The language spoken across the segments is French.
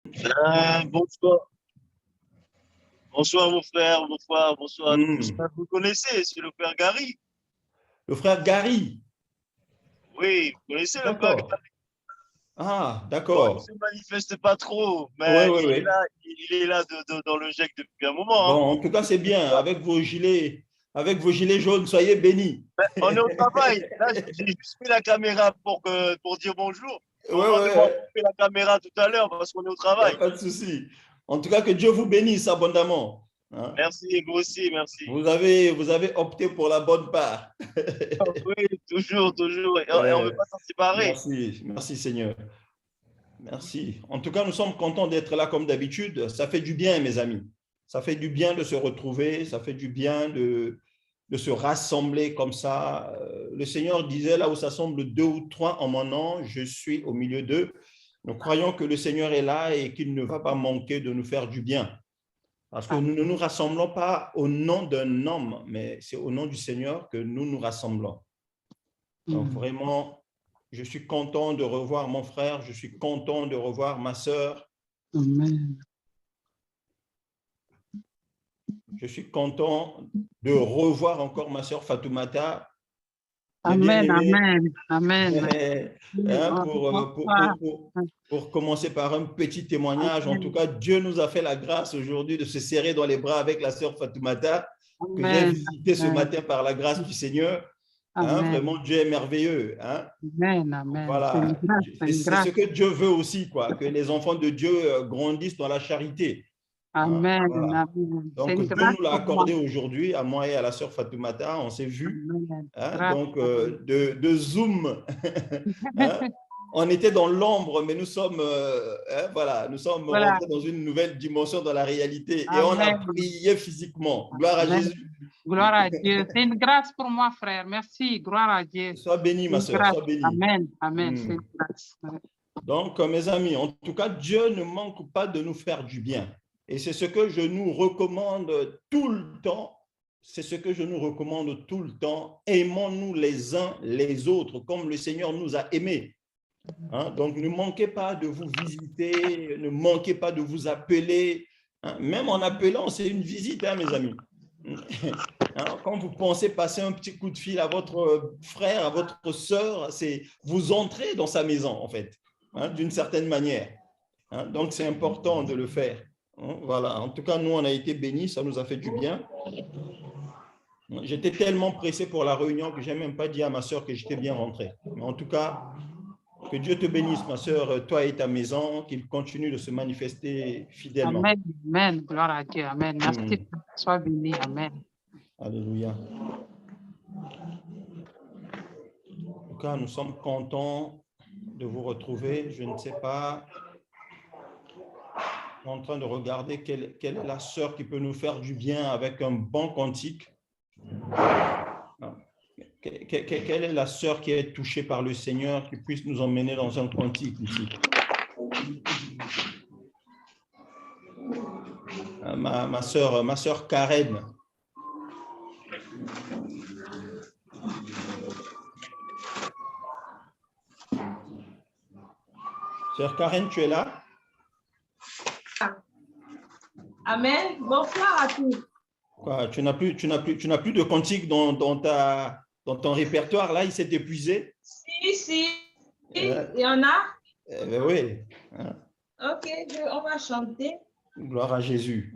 Bonsoir. Bonsoir, mon frère. Bonsoir, bonsoir à tous. Hmm. Vous connaissez, c'est le frère Gary. Le frère Gary. Oui, vous connaissez le frère D'accord. Gary. Ah, Bon, il ne d'accord. se manifeste pas trop, Oui, mais oui, il est oui. là, il est là dans le GEC depuis un moment, hein. Bon, en tout cas, c'est bien. Avec vos gilets jaunes, soyez bénis. On est au travail. Là, j'ai juste mis la caméra pour dire bonjour. Oui, On va oui, devoir oui. couper la caméra tout à l'heure parce qu'on est au Il n'y a travail. pas de souci. En tout cas, que Dieu vous bénisse abondamment. Hein. Merci, vous aussi, merci. Vous avez opté pour la bonne part. Oui, toujours, toujours. Et on ne veut Euh, pas s'en séparer. merci, merci Seigneur. Merci. En tout cas, nous sommes contents d'être là comme d'habitude. Ça fait du bien, mes amis. Ça fait du bien de se retrouver. Ça fait du bien de se rassembler comme ça. Le Seigneur disait, là où s'assemblent deux ou trois en mon nom, je suis au milieu d'eux. Nous croyons que le Seigneur est là et qu'il ne va pas manquer de nous faire du bien. Parce que nous ne nous rassemblons pas au nom d'un homme, mais c'est au nom du Seigneur que nous nous rassemblons. Donc vraiment, je suis content de revoir mon frère, je suis content de revoir ma sœur, Amen. je suis content de revoir encore ma sœur Fatoumata, mes Amen. bien-aimés. Amen. Amen. Hein, Au revoir. pour commencer par un petit témoignage, en tout Amen. cas, Dieu nous a fait la grâce aujourd'hui de se serrer dans les bras avec la sœur Fatoumata, que j'ai Amen. visité ce matin par la grâce du Seigneur. Hein, Amen. vraiment, Dieu est merveilleux. Hein. Amen. Amen. C'est une Voilà, grâce. C'est une c'est ce grâce. que Dieu veut aussi, quoi, que les enfants de Dieu grandissent dans la charité. Hein, Amen. voilà. Amen. C'est Donc, une Dieu grâce nous l'a pour moi. accordé aujourd'hui, à moi et à la sœur Fatoumata, on s'est vus. Amen. Hein, Grâce. donc, de Zoom, hein, on était dans l'ombre, mais nous sommes, hein, voilà, nous sommes Voilà. rentrés dans une nouvelle dimension dans la réalité et on a Amen. prié physiquement. Gloire à Amen. Jésus. Gloire à Dieu. C'est une grâce pour moi, frère. Merci. Gloire à Dieu. Sois béni, C'est ma une sœur, grâce. sois béni. Amen. Amen. C'est Hmm. une grâce. Donc, mes amis, en tout cas, Dieu ne manque pas de nous faire du bien. Et c'est ce que je nous recommande tout le temps. C'est ce que je nous recommande tout le temps. Aimons-nous les uns les autres comme le Seigneur nous a aimés. Hein? Donc, ne manquez pas de vous visiter, ne manquez pas de vous appeler. Hein? Même en appelant, c'est une visite, hein, mes amis. Hein? Quand vous pensez passer un petit coup de fil à votre frère, à votre sœur, c'est vous entrez dans sa maison, en fait, hein, d'une certaine manière. Hein? Donc, c'est important de le faire. Hein? Voilà. En tout cas, nous, on a été bénis, ça nous a fait du bien. J'étais tellement pressé pour la réunion que je n'ai même pas dit à ma sœur que j'étais bien rentré. Mais en tout cas, que Dieu te bénisse, ma sœur, toi et ta maison, qu'il continue de se manifester fidèlement. Amen. Amen. Gloire à Dieu. Amen. Merci. Sois béni. Amen. Alléluia. En tout cas, nous sommes contents de vous retrouver. Je ne sais pas, je suis en train de regarder quelle est la sœur qui peut nous faire du bien avec un bon cantique. Quelle est la sœur qui est touchée par le Seigneur qui puisse nous emmener dans un cantique ici? Ma sœur Karen. Sœur Karen, tu es là? Amen. Bonsoir à tous. Quoi, tu n'as plus de cantique dans ton répertoire, là, il s'est épuisé? Si, il y en a. Ben oui. Hein? Ok, on va chanter. Gloire à Jésus.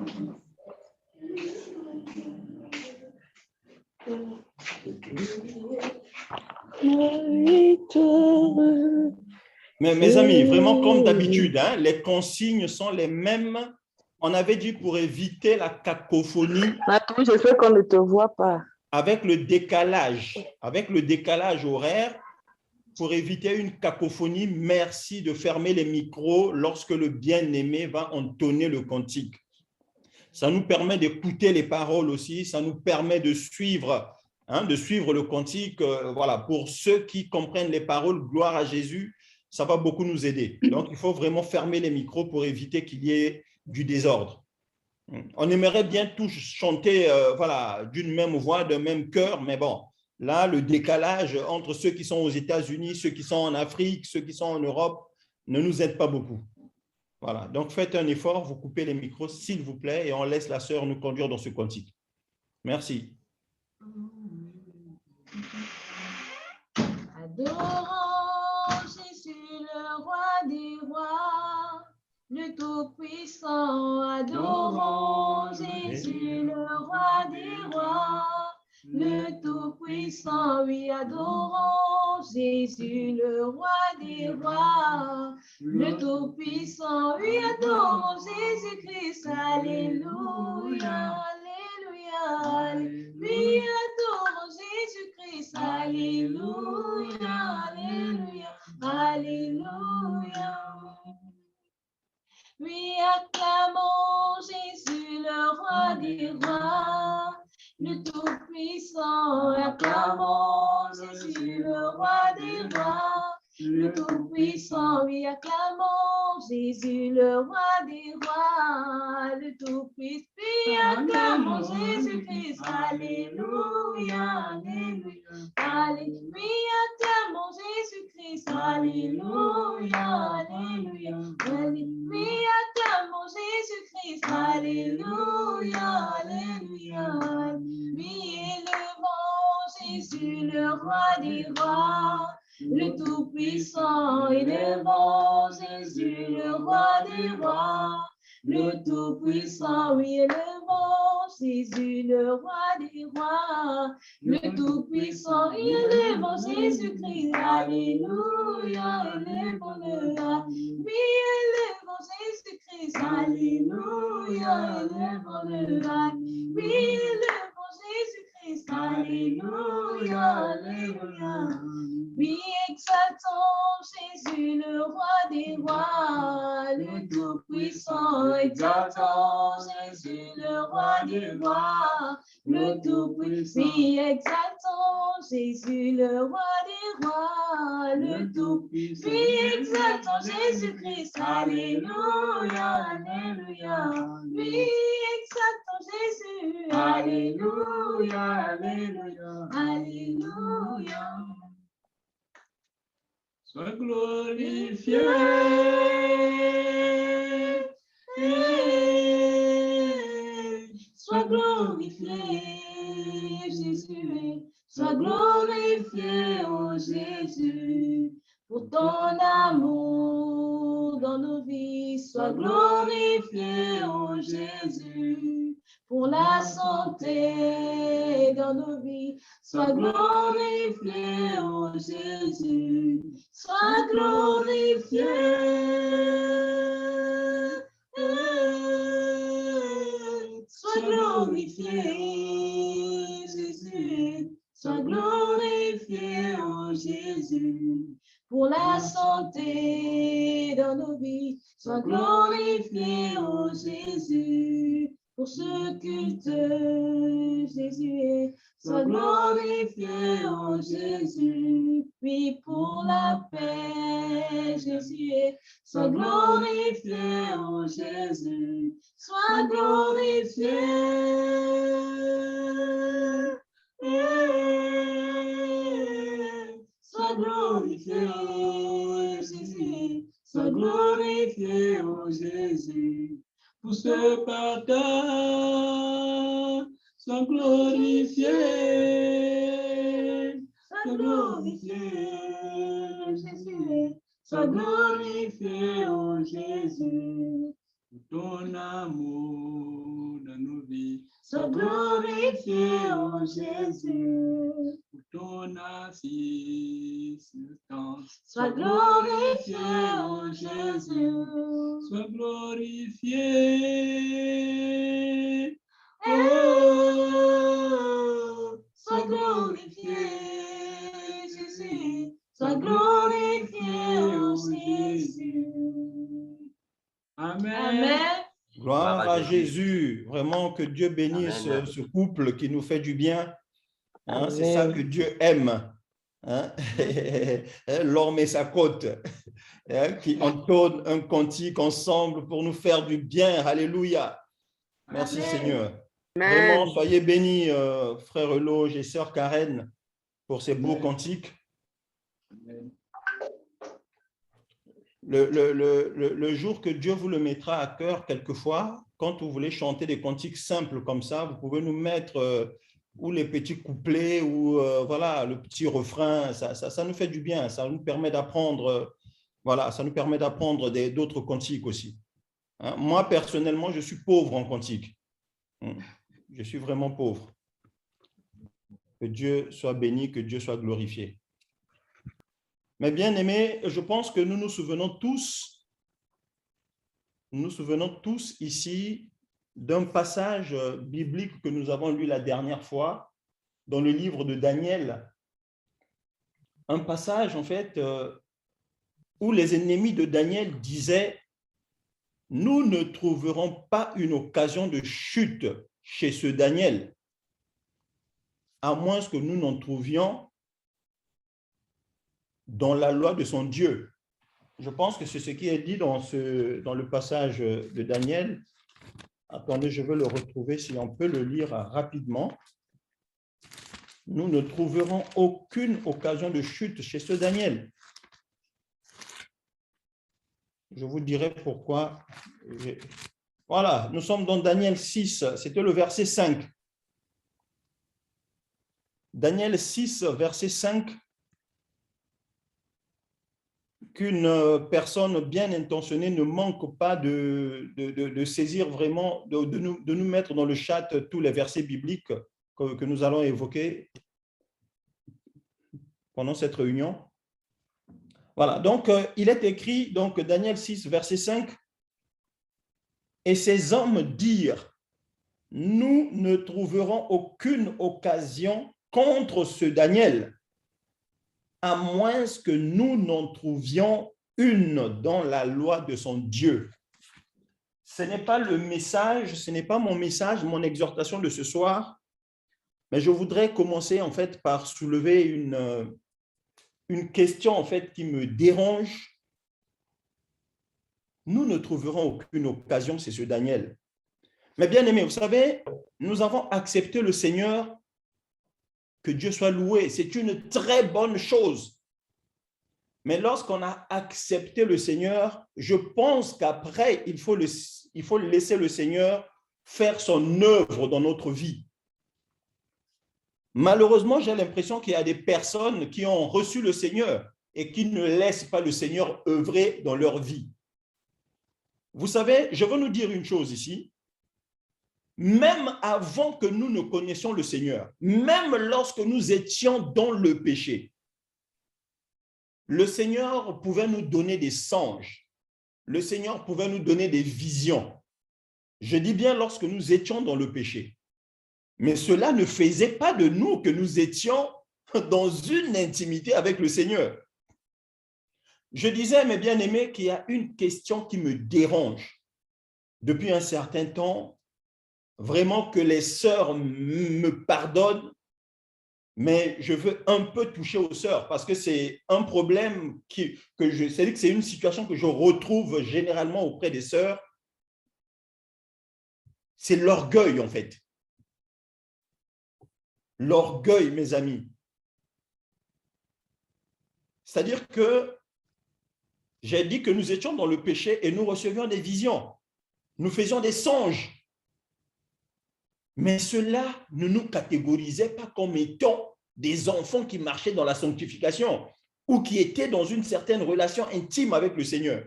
Mais mes amis, vraiment comme d'habitude, hein, les consignes sont les mêmes. On avait dit pour éviter la cacophonie. Je sais qu'on ne te voit pas. Avec le décalage horaire, pour éviter une cacophonie, merci de fermer les micros lorsque le bien-aimé va entonner le cantique. Ça nous permet d'écouter les paroles aussi, ça nous permet de suivre le cantique. Voilà, pour ceux qui comprennent les paroles, gloire à Jésus, ça va beaucoup nous aider. Donc, il faut vraiment fermer les micros pour éviter qu'il y ait du désordre. On aimerait bien tous chanter voilà, d'une même voix, d'un même cœur, mais bon, là, le décalage entre ceux qui sont aux États-Unis, ceux qui sont en Afrique, ceux qui sont en Europe, ne nous aide pas beaucoup. Voilà. Donc, faites un effort, vous coupez les micros, s'il vous plaît, et on laisse la sœur nous conduire dans ce cantique. Merci. Adorons Jésus, le roi des rois, le Tout-Puissant. Adorons Jésus, le roi des rois, le Tout-Puissant. Oui, adorons Jésus, le roi des rois, le Tout-Puissant. Oui, adorons Jésus-Christ. Alléluia, alléluia, alléluia. Oui, adorons Jésus-Christ. Alléluia, alléluia, alléluia. Oui, acclamons Jésus, le roi des rois, le Tout-Puissant. Acclamons Jésus, le roi des rois, le Tout-Puissant. Oui, acclamons Jésus, le roi des rois, le Tout-Puissant. Oui, acclamons Jésus-Christ. Alléluia, alléluia, alléluia. Oui, acclamons Jésus-Christ. Alléluia, alléluia, alléluia. Oui, acclamons Jésus-Christ. Alléluia, alléluia. Oui, élevons Jésus, le roi des rois, le Tout-Puissant. Élevons Jésus, le roi des rois, le Tout-Puissant. Oui, élevons Jésus, le roi des rois, le Tout-Puissant. Oui, élevons Jésus-Christ. Alléluia, élevons-le. Oui, élevons Jésus-Christ. Alléluia, élevons-le. Oui, élevons Jésus-Christ. Alléluia, alléluia. Oui, exaltons Jésus, le roi des rois, le Tout-Puissant. Exaltons Jésus, le roi des rois, le Tout-Puissant. Oui, exaltons Jésus, le roi des rois, le Tout-Puissant. Oui, exaltons Jésus-Christ. Alléluia, alléluia. Oui, exaltons Jésus. Alléluia, alléluia, alléluia. Sois glorifié, sois glorifié, Jésus, sois glorifié, oh Jésus, pour ton amour dans nos vies, sois glorifié, oh Jésus, pour la santé dans nos vies, sois glorifié, oh Jésus, sois glorifié. Sois glorifié, Jésus, sois glorifié, oh Jésus, pour la santé dans nos vies, sois glorifié, oh Jésus, pour ce culte, Jésus, sois glorifié, oh Jésus, puis pour la paix, Jésus, sois glorifié, oh Jésus, sois glorifié. Sois glorifié, Jésus, sois glorifié, oh Jésus, pour ce pardon, sois glorifié, sois glorifié, Jésus, sois glorifié, oh Jésus, pour ton amour dans nos vies, sois glorifié, oh Jésus, pour ton assistance, sois glorifié, oh Jésus, sois glorifié, oh, sois glorifié, Jésus, sois glorifié, oh Jésus. Amen. Amen. Gloire à Jésus. Vraiment que Dieu bénisse Amen. ce couple qui nous fait du bien. Hein, c'est ça que Dieu aime. Hein? L'homme et sa côte, hein, qui entonnent un cantique ensemble pour nous faire du bien. Alléluia. Merci Amen. Seigneur. Vraiment, soyez bénis, frère Loge et sœur Karen, pour ces beaux cantiques. le jour que Dieu vous le mettra à cœur, quelquefois, quand vous voulez chanter des cantiques simples comme ça, vous pouvez nous mettre ou les petits couplets ou voilà, le petit refrain. Ça nous fait du bien, ça nous permet d'apprendre, voilà, ça nous permet d'apprendre d'autres cantiques aussi. Hein? Moi, personnellement, je suis pauvre en cantiques. Je suis vraiment pauvre. Que Dieu soit béni, que Dieu soit glorifié. Mais bien aimés, je pense que nous nous souvenons tous ici d'un passage biblique que nous avons lu la dernière fois dans le livre de Daniel. Un passage, en fait, où les ennemis de Daniel disaient « Nous ne trouverons pas une occasion de chute chez ce Daniel, à moins que nous n'en trouvions dans la loi de son Dieu. » Je pense que c'est ce qui est dit dans le passage de Daniel. Attendez, je vais le retrouver si on peut le lire rapidement. Nous ne trouverons aucune occasion de chute chez ce Daniel. Je vous dirai pourquoi. Voilà, nous sommes dans Daniel 6, c'était le verset 5. Daniel 6, verset 5. Qu'une personne bien intentionnée ne manque pas de saisir vraiment, de nous mettre dans le chat tous les versets bibliques que nous allons évoquer pendant cette réunion. Voilà, donc il est écrit, donc Daniel 6, verset 5, « Et ces hommes dirent, nous ne trouverons aucune occasion contre ce Daniel, à moins que nous n'en trouvions une dans la loi de son Dieu. » Ce n'est pas le message, ce n'est pas mon message, mon exhortation de ce soir, mais je voudrais commencer en fait par soulever une question en fait qui me dérange. Nous ne trouverons aucune occasion, c'est ce Daniel. Mais bien aimé, vous savez, nous avons accepté le Seigneur. Que Dieu soit loué, c'est une très bonne chose. Mais lorsqu'on a accepté le Seigneur, je pense qu'après, il faut laisser le Seigneur faire son œuvre dans notre vie. Malheureusement, j'ai l'impression qu'il y a des personnes qui ont reçu le Seigneur et qui ne laissent pas le Seigneur œuvrer dans leur vie. Vous savez, je veux nous dire une chose ici. Même avant que nous ne connaissions le Seigneur, même lorsque nous étions dans le péché, le Seigneur pouvait nous donner des songes. Le Seigneur pouvait nous donner des visions. Je dis bien lorsque nous étions dans le péché. Mais cela ne faisait pas de nous que nous étions dans une intimité avec le Seigneur. Je disais, mes bien-aimés, qu'il y a une question qui me dérange depuis un certain temps. Vraiment que les sœurs me pardonnent, mais je veux un peu toucher aux sœurs parce que c'est un problème c'est-à-dire que c'est une situation que je retrouve généralement auprès des sœurs. C'est l'orgueil en fait. L'orgueil, mes amis. C'est-à-dire que j'ai dit que nous étions dans le péché et nous recevions des visions. Nous faisions des songes. Mais cela ne nous catégorisait pas comme étant des enfants qui marchaient dans la sanctification ou qui étaient dans une certaine relation intime avec le Seigneur.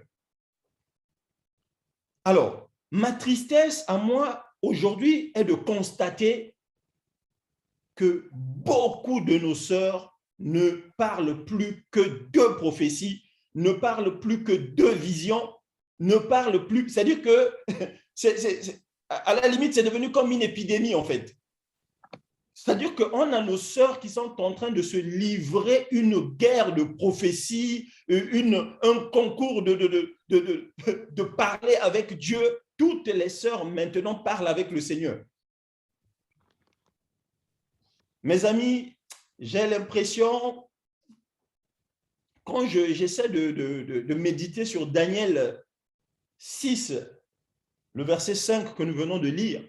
Alors, ma tristesse à moi aujourd'hui est de constater que beaucoup de nos sœurs ne parlent plus que de prophéties, ne parlent plus que de visions, ne parlent plus, c'est-à-dire que à la limite, c'est devenu comme une épidémie, en fait. C'est-à-dire qu'on a nos sœurs qui sont en train de se livrer une guerre de prophétie, un concours de parler avec Dieu. Toutes les sœurs maintenant parlent avec le Seigneur. Mes amis, j'ai l'impression, quand j'essaie de méditer sur Daniel 6, le verset 5 que nous venons de lire,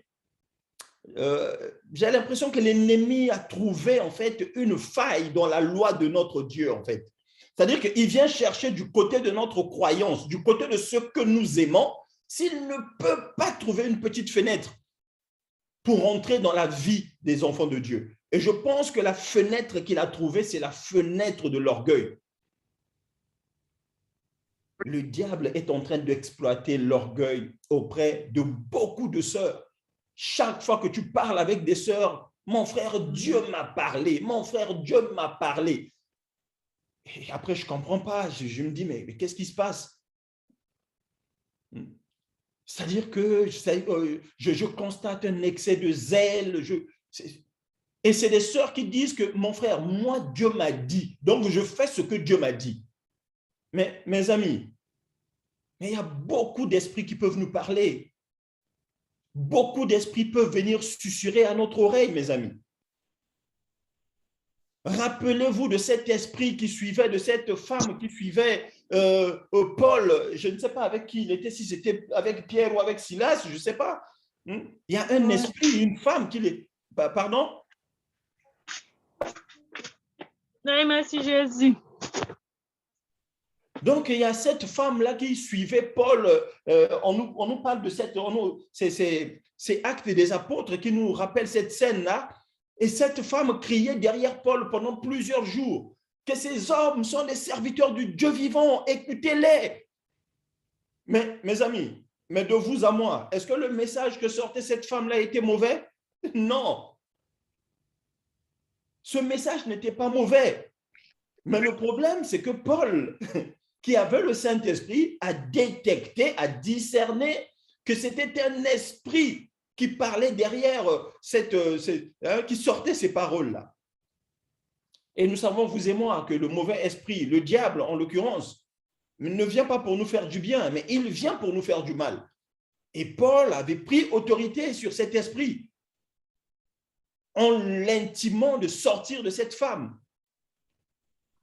j'ai l'impression que l'ennemi a trouvé en fait une faille dans la loi de notre Dieu en fait. C'est-à-dire qu'il vient chercher du côté de notre croyance, du côté de ce que nous aimons, s'il ne peut pas trouver une petite fenêtre pour entrer dans la vie des enfants de Dieu. Et je pense que la fenêtre qu'il a trouvée, c'est la fenêtre de l'orgueil. Le diable est en train d'exploiter l'orgueil auprès de beaucoup de sœurs. Chaque fois que tu parles avec des sœurs, mon frère, Dieu m'a parlé, mon frère, Dieu m'a parlé. Et après, je ne comprends pas. Je me dis, mais qu'est-ce qui se passe? C'est-à-dire que je constate un excès de zèle. Et c'est des sœurs qui disent que, mon frère, moi, Dieu m'a dit. Donc, je fais ce que Dieu m'a dit. Mais, mes amis, il y a beaucoup d'esprits qui peuvent nous parler. Beaucoup d'esprits peuvent venir susurrer à notre oreille, mes amis. Rappelez-vous de cet esprit qui suivait, de cette femme qui suivait Paul, je ne sais pas avec qui il était, si c'était avec Pierre ou avec Silas, je ne sais pas. Il y a un esprit, une femme qui les... Pardon? Oui, merci Jésus. Donc, il y a cette femme-là qui suivait Paul. On nous parle de cette... C'est Actes des Apôtres qui nous rappelle cette scène-là. Et cette femme criait derrière Paul pendant plusieurs jours que ces hommes sont des serviteurs du Dieu vivant, écoutez-les. Mais, mes amis, mais de vous à moi, est-ce que le message que sortait cette femme-là était mauvais? Non. Ce message n'était pas mauvais. Mais le problème, c'est que Paul, qui avait le Saint-Esprit, a détecté, a discerné que c'était un esprit qui parlait derrière qui sortait ces paroles-là. Et nous savons, vous et moi, que le mauvais esprit, le diable en l'occurrence, ne vient pas pour nous faire du bien, mais il vient pour nous faire du mal. Et Paul avait pris autorité sur cet esprit en l'intimant de sortir de cette femme.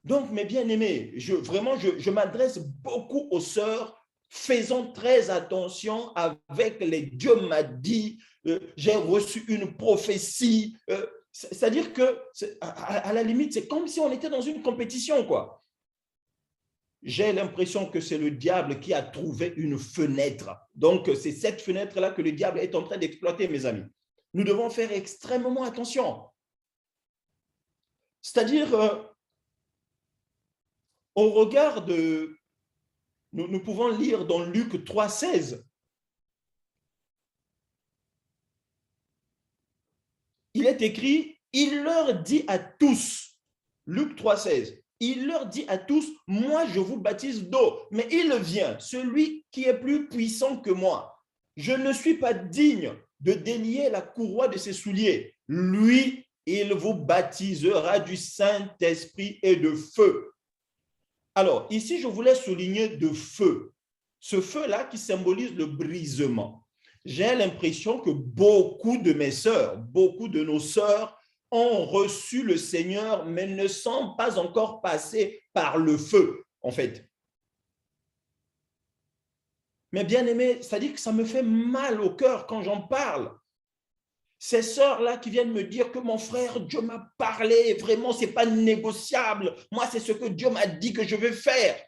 Donc, mes bien-aimés, je m'adresse beaucoup aux sœurs. Faisons très attention avec les « Dieu m'a dit »,« j'ai reçu une prophétie ». C'est-à-dire que, à la limite, c'est comme si on était dans une compétition, quoi. J'ai l'impression que c'est le diable qui a trouvé une fenêtre. Donc, c'est cette fenêtre-là que le diable est en train d'exploiter, mes amis. Nous devons faire extrêmement attention. C'est-à-dire, au regard de... Nous pouvons lire dans Luc 3,16. Il est écrit, il leur dit à tous, Luc 3,16, il leur dit à tous, moi je vous baptise d'eau, mais il vient, celui qui est plus puissant que moi. Je ne suis pas digne de délier la courroie de ses souliers. Lui, il vous baptisera du Saint-Esprit et de feu. Alors, ici, je voulais souligner de feu. Ce feu-là qui symbolise le brisement. J'ai l'impression que beaucoup de mes sœurs, beaucoup de nos sœurs ont reçu le Seigneur, mais ne sont pas encore passées par le feu, en fait. Mais bien aimé, ça dit que ça me fait mal au cœur quand j'en parle. Ces sœurs-là qui viennent me dire que mon frère, Dieu m'a parlé, vraiment, ce n'est pas négociable. Moi, c'est ce que Dieu m'a dit que je vais faire.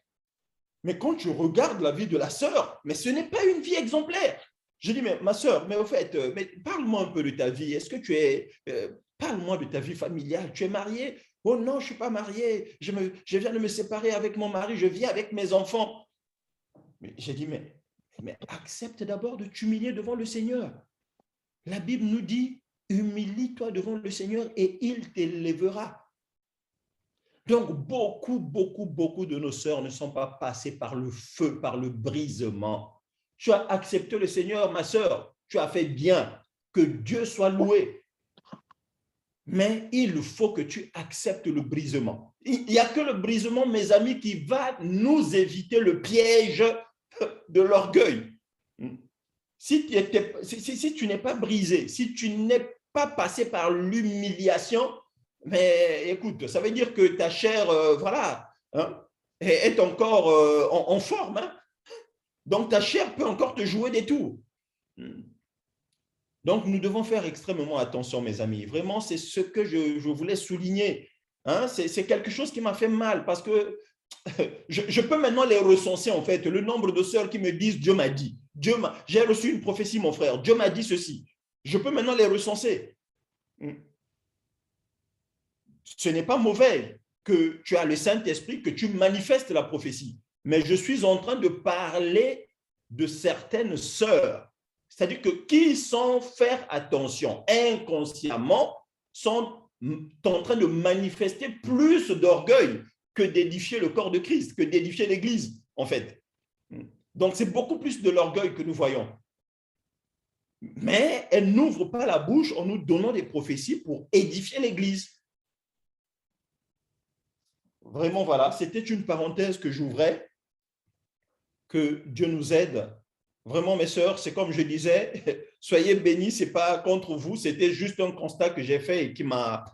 Mais quand tu regardes la vie de la sœur, mais ce n'est pas une vie exemplaire. Je dis, mais ma sœur, mais au fait, parle-moi un peu de ta vie. Est-ce que tu es... parle-moi de ta vie familiale. Tu es mariée? Oh non, je ne suis pas mariée. Je viens de me séparer avec mon mari. Je vis avec mes enfants. J'ai dit, mais accepte d'abord de t'humilier devant le Seigneur. La Bible nous dit, humilie-toi devant le Seigneur et il t'élèvera. Donc, beaucoup de nos sœurs ne sont pas passées par le feu, par le brisement. Tu as accepté le Seigneur, ma sœur, tu as fait bien, que Dieu soit loué. Mais il faut que tu acceptes le brisement. Il n'y a que le brisement, mes amis, qui va nous éviter le piège de l'orgueil. Si tu n'es pas brisé, si tu n'es pas passé par l'humiliation, mais écoute, ça veut dire que ta chair, voilà, hein, est encore en forme. Hein. Donc, ta chair peut encore te jouer des tours. Donc, nous devons faire extrêmement attention, mes amis. Vraiment, c'est ce que je voulais souligner. Hein. C'est quelque chose qui m'a fait mal parce que je peux maintenant les recenser, en fait, le nombre de sœurs qui me disent Dieu m'a dit. J'ai reçu une prophétie, mon frère. Dieu m'a dit ceci. Je peux maintenant les recenser. Ce n'est pas mauvais que tu as le Saint-Esprit, que tu manifestes la prophétie. Mais je suis en train de parler de certaines sœurs. C'est-à-dire que qui, sans faire attention, inconsciemment, sont en train de manifester plus d'orgueil que d'édifier le corps de Christ, que d'édifier l'Église, en fait. Donc, c'est beaucoup plus de l'orgueil que nous voyons. Mais elles n'ouvrent pas la bouche en nous donnant des prophéties pour édifier l'Église. Vraiment, voilà, c'était une parenthèse que j'ouvrais. Que Dieu nous aide. Vraiment, mes sœurs, c'est comme je disais, soyez bénis, ce n'est pas contre vous, c'était juste un constat que j'ai fait et qui m'a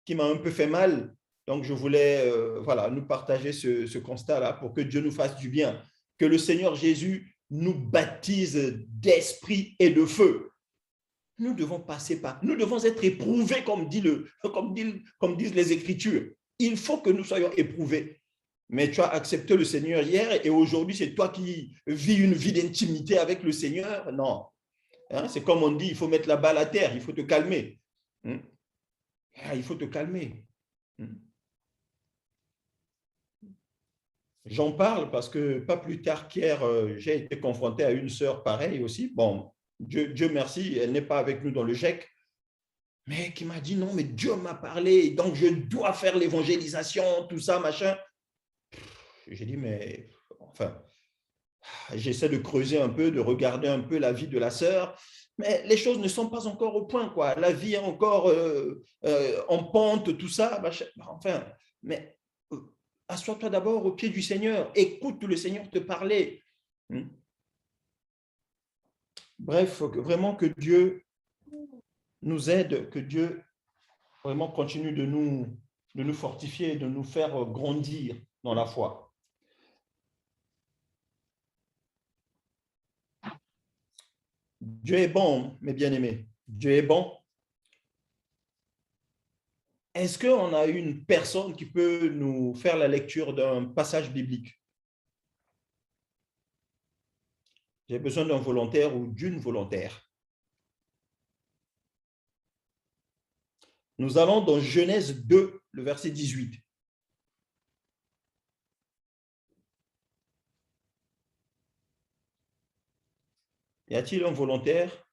un peu fait mal. Donc, je voulais voilà, nous partager ce constat-là pour que Dieu nous fasse du bien. Que le Seigneur Jésus nous baptise d'esprit et de feu. Nous devons passer par, nous devons être éprouvés comme disent les Écritures. Il faut que nous soyons éprouvés. Mais tu as accepté le Seigneur hier et aujourd'hui, c'est toi qui vis une vie d'intimité avec le Seigneur. Non. Hein? C'est comme on dit, il faut mettre la balle à terre, il faut te calmer. Il faut te calmer. J'en parle parce que pas plus tard qu'hier, j'ai été confronté à une sœur pareille aussi. Bon, Dieu merci, elle n'est pas avec nous dans le GEC, mais qui m'a dit non, mais Dieu m'a parlé, donc je dois faire l'évangélisation, tout ça, machin. J'ai dit, mais enfin, j'essaie de creuser un peu, de regarder un peu la vie de la sœur, mais les choses ne sont pas encore au point, quoi. La vie est encore en pente, tout ça. Enfin, mais assois-toi d'abord au pied du Seigneur, écoute le Seigneur te parler. Bref, vraiment que Dieu nous aide, que Dieu vraiment continue de nous fortifier, de nous faire grandir dans la foi. Dieu est bon, mes bien-aimés. Dieu est bon. Est-ce qu'on a une personne qui peut nous faire la lecture d'un passage biblique? J'ai besoin d'un volontaire ou d'une volontaire. Nous allons dans Genèse 2, le verset 18. Y a-t-il un volontaire,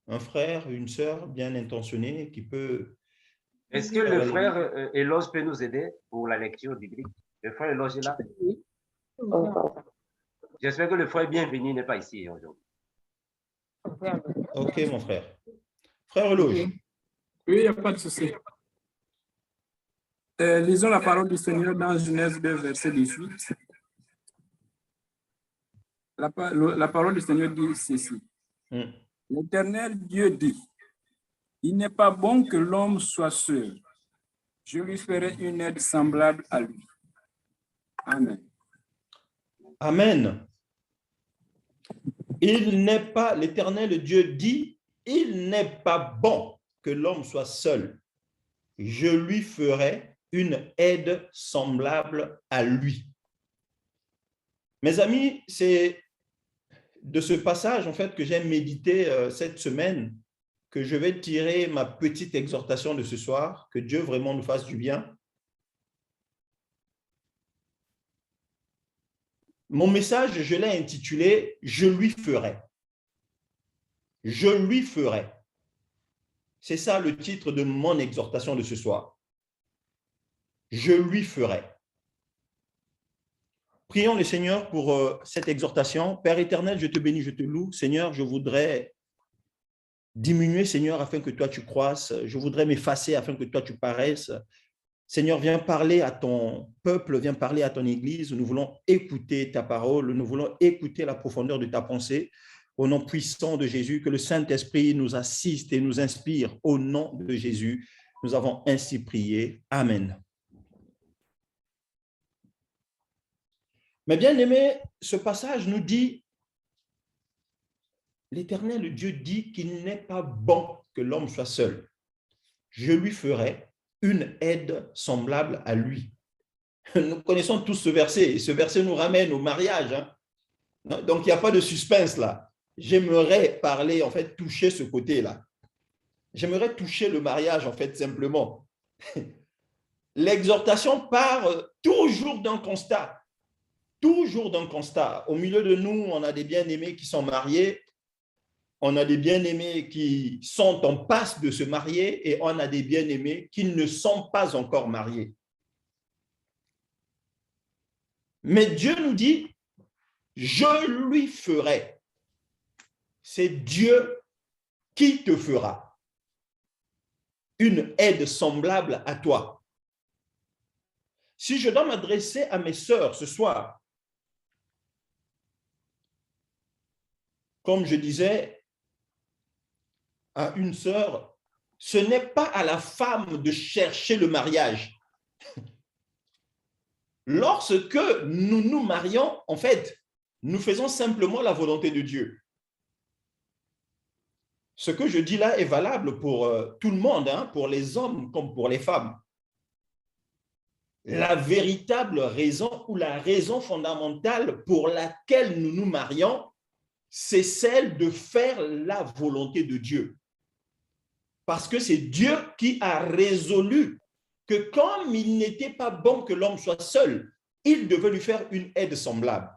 un frère, une sœur bien intentionné qui peut... Est-ce que le frère Eloge peut nous aider pour la lecture biblique? Le frère Eloge est là? J'espère que le frère bienvenu n'est pas ici aujourd'hui. Ok, mon frère. Frère Eloge. Oui, il n'y a pas de souci. Lisons la parole du Seigneur dans Genèse 2, verset 18. La parole du Seigneur dit ceci. L'Éternel Dieu dit, il n'est pas bon que l'homme soit seul. Je lui ferai une aide semblable à lui. Amen. Amen. Il n'est pas, l'Éternel Dieu dit, il n'est pas bon que l'homme soit seul. Je lui ferai une aide semblable à lui. Mes amis, c'est de ce passage en fait que j'ai médité cette semaine que je vais tirer ma petite exhortation de ce soir, que Dieu vraiment nous fasse du bien. Mon message, je l'ai intitulé « Je lui ferai ». Je lui ferai. C'est ça le titre de mon exhortation de ce soir. Je lui ferai. Prions le Seigneur pour cette exhortation. Père éternel, je te bénis, je te loue. Seigneur, je voudrais diminuer, Seigneur, afin que toi tu croisses. Je voudrais m'effacer afin que toi tu paraisses. Seigneur, viens parler à ton peuple, viens parler à ton Église. Nous voulons écouter ta parole, nous voulons écouter la profondeur de ta pensée. Au nom puissant de Jésus, que le Saint-Esprit nous assiste et nous inspire. Au nom de Jésus, nous avons ainsi prié. Amen. Mais bien aimé, ce passage nous dit, l'Éternel Dieu dit qu'il n'est pas bon que l'homme soit seul. Je lui ferai une aide semblable à lui. Nous connaissons tous ce verset. Et ce verset nous ramène au mariage. Hein. Donc, il n'y a pas de suspense là. J'aimerais parler, en fait, toucher ce côté-là. J'aimerais toucher le mariage, en fait, simplement. L'exhortation part toujours d'un constat. Toujours d'un constat. Au milieu de nous, on a des bien-aimés qui sont mariés. On a des bien-aimés qui sont en passe de se marier et on a des bien-aimés qui ne sont pas encore mariés. Mais Dieu nous dit, je lui ferai. C'est Dieu qui te fera une aide semblable à toi. Si je dois m'adresser à mes sœurs ce soir, comme je disais à une sœur, ce n'est pas à la femme de chercher le mariage. Lorsque nous nous marions, en fait, nous faisons simplement la volonté de Dieu. Ce que je dis là est valable pour tout le monde, hein, pour les hommes comme pour les femmes. La véritable raison ou la raison fondamentale pour laquelle nous nous marions, c'est celle de faire la volonté de Dieu. Parce que c'est Dieu qui a résolu que comme il n'était pas bon que l'homme soit seul, il devait lui faire une aide semblable.